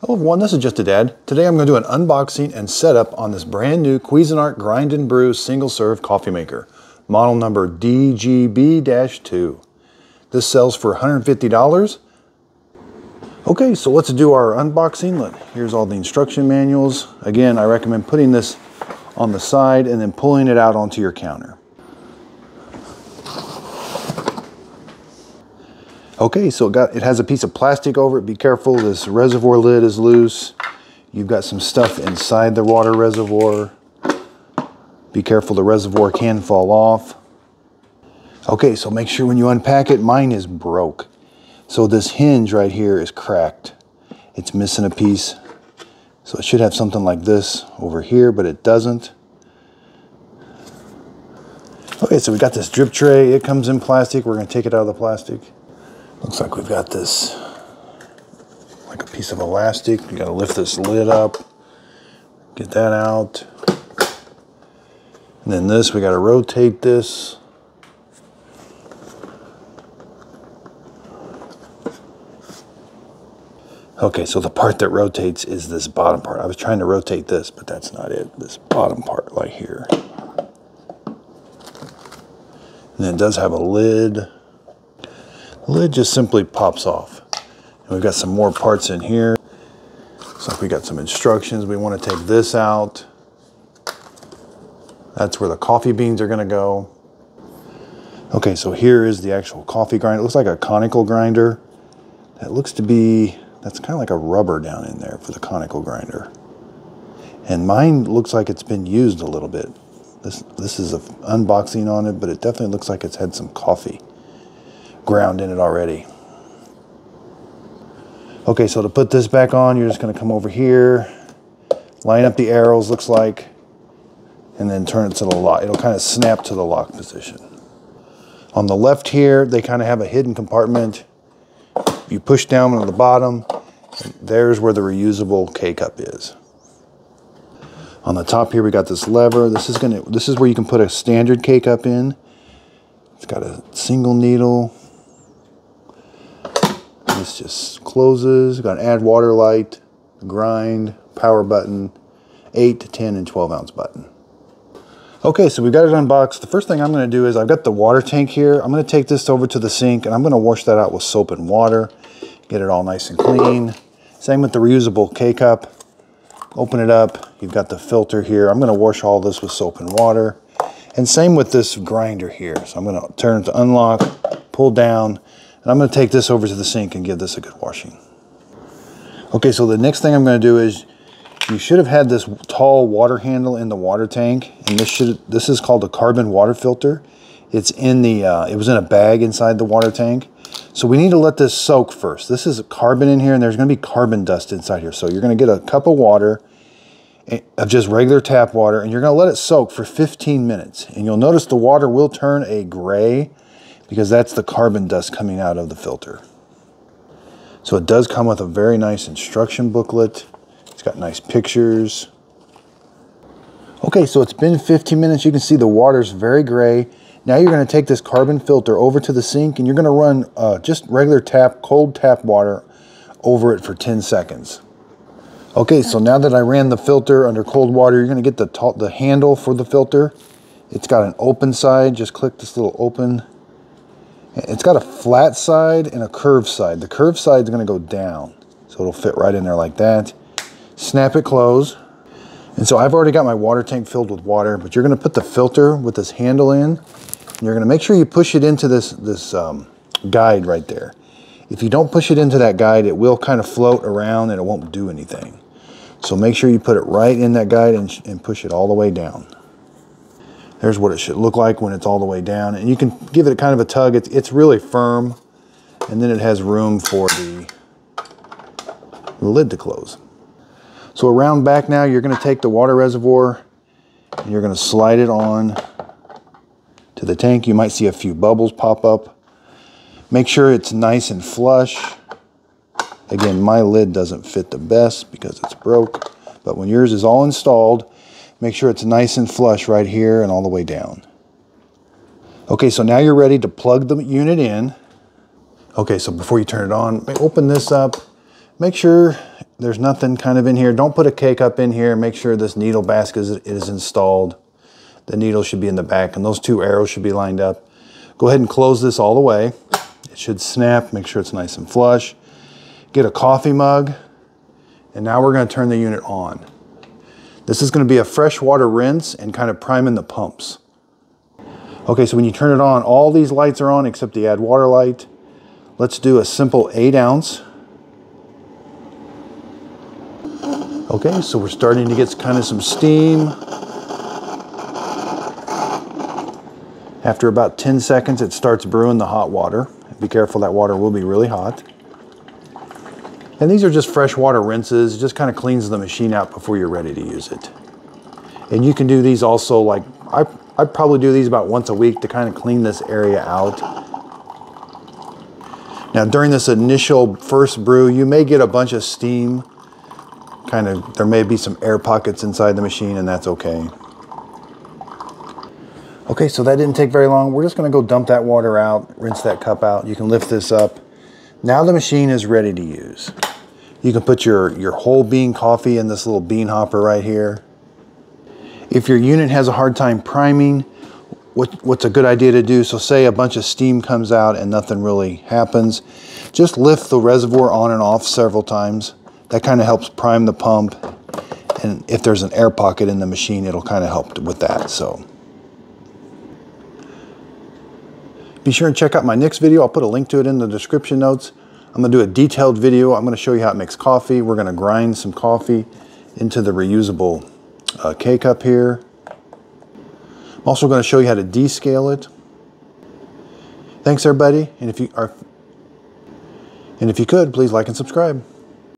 Hello everyone, this is Just a Dad. Today I'm going to do an unboxing and setup on this brand new Cuisinart Grind and Brew single serve coffee maker, model number DGB-2. This sells for $150. Okay, so let's do our unboxing. Here's all the instruction manuals. Again, I recommend putting this on the side and then pulling it out onto your counter. Okay, so it has a piece of plastic over it. Be careful, this reservoir lid is loose. You've got some stuff inside the water reservoir. Be careful, the reservoir can fall off. Okay, so make sure when you unpack it, mine is broke. So this hinge right here is cracked. It's missing a piece. So it should have something like this over here, but it doesn't. Okay, so we got this drip tray. It comes in plastic. We're gonna take it out of the plastic. Looks like we've got this, like a piece of elastic. You gotta lift this lid up, get that out. And then this, we gotta rotate this. Okay, so the part that rotates is this bottom part. I was trying to rotate this, but that's not it. This bottom part right here. And it does have a lid. The lid just simply pops off. And we've got some more parts in here. Looks like we got some instructions. We want to take this out. That's where the coffee beans are going to go. Okay, so here is the actual coffee grinder. It looks like a Conical grinder. That looks to be, that's kind of like a rubber down in there for the Conical grinder. And mine looks like it's been used a little bit. This is an unboxing on it, but it definitely looks like it's had some coffee ground in it already. Okay, so to put this back on, you're just going to come over here, line up the arrows, looks like, and then turn it to the lock. It'll kind of snap to the lock position. On the left here, they kind of have a hidden compartment. You push down on the bottom, and there's where the reusable K-cup is. On the top here, we got this lever. This is where you can put a standard K-cup in. It's got a single needle. This just closes. Got an add water light, grind, power button, 8, 10, and 12 ounce button. Okay, so we've got it unboxed. The first thing I'm going to do is I've got the water tank here. I'm going to take this over to the sink and I'm going to wash that out with soap and water. Get it all nice and clean. Same with the reusable K-cup. Open it up. You've got the filter here. I'm going to wash all this with soap and water. And same with this grinder here. So I'm going to turn it to unlock, pull down, and I'm going to take this over to the sink and give this a good washing. Okay, so the next thing I'm going to do is you should have had this tall water handle in the water tank, and this is called a carbon water filter. It's in the it was in a bag inside the water tank. So we need to let this soak first. This is carbon in here, and there's going to be carbon dust inside here. So you're going to get a cup of water, of just regular tap water, and you're going to let it soak for 15 minutes. And you'll notice the water will turn a gray because that's the carbon dust coming out of the filter. So it does come with a very nice instruction booklet. It's got nice pictures. Okay, so it's been 15 minutes. You can see the water's very gray. Now you're going to take this carbon filter over to the sink and you're going to run just regular cold tap water over it for 10 seconds. Okay, so now that I ran the filter under cold water, you're going to get the handle for the filter. It's got an open side. Just click this little open. It's got a flat side and a curved side. The curved side is going to go down, so it'll fit right in there like that. Snap it closed. And so I've already got my water tank filled with water, but you're going to put the filter with this handle in. And you're going to make sure you push it into this guide right there. If you don't push it into that guide, it will kind of float around and it won't do anything. So make sure you put it right in that guide and push it all the way down. There's what it should look like when it's all the way down. And you can give it kind of a tug. It's really firm. And then it has room for the lid to close. So around back now, you're going to take the water reservoir and you're going to slide it on to the tank. You might see a few bubbles pop up. Make sure it's nice and flush. Again, my lid doesn't fit the best because it's broke, but when yours is all installed, make sure it's nice and flush right here and all the way down. Okay, so now you're ready to plug the unit in. Okay, so before you turn it on, open this up. Make sure there's nothing kind of in here. Don't put a K-cup in here. Make sure this needle basket is installed. The needle should be in the back and those two arrows should be lined up. Go ahead and close this all the way. It should snap. Make sure it's nice and flush. Get a coffee mug. And now we're going to turn the unit on. This is going to be a fresh water rinse and kind of priming the pumps. Okay, so when you turn it on, all these lights are on except the add water light. Let's do a simple 8 ounce. Okay, so we're starting to get kind of some steam. After about 10 seconds, it starts brewing the hot water. Be careful, that water will be really hot. And these are just fresh water rinses. It just kind of cleans the machine out before you're ready to use it. And you can do these also, like, I probably do these about once a week to kind of clean this area out. Now during this initial first brew, you may get a bunch of steam. There may be some air pockets inside the machine, and that's okay. Okay, so that didn't take very long. We're just gonna go dump that water out, rinse that cup out. You can lift this up. Now the machine is ready to use. You can put your whole bean coffee in this little bean hopper right here. If your unit has a hard time priming, what's a good idea to do? So say a bunch of steam comes out and nothing really happens. Just lift the reservoir on and off several times. That kind of helps prime the pump. And if there's an air pocket in the machine, it'll kind of help with that. So be sure and check out my next video. I'll put a link to it in the description notes. I'm gonna do a detailed video. I'm gonna show you how it makes coffee. We're gonna grind some coffee into the reusable K-cup here. I'm also gonna show you how to descale it. Thanks everybody, and if you could, please like and subscribe.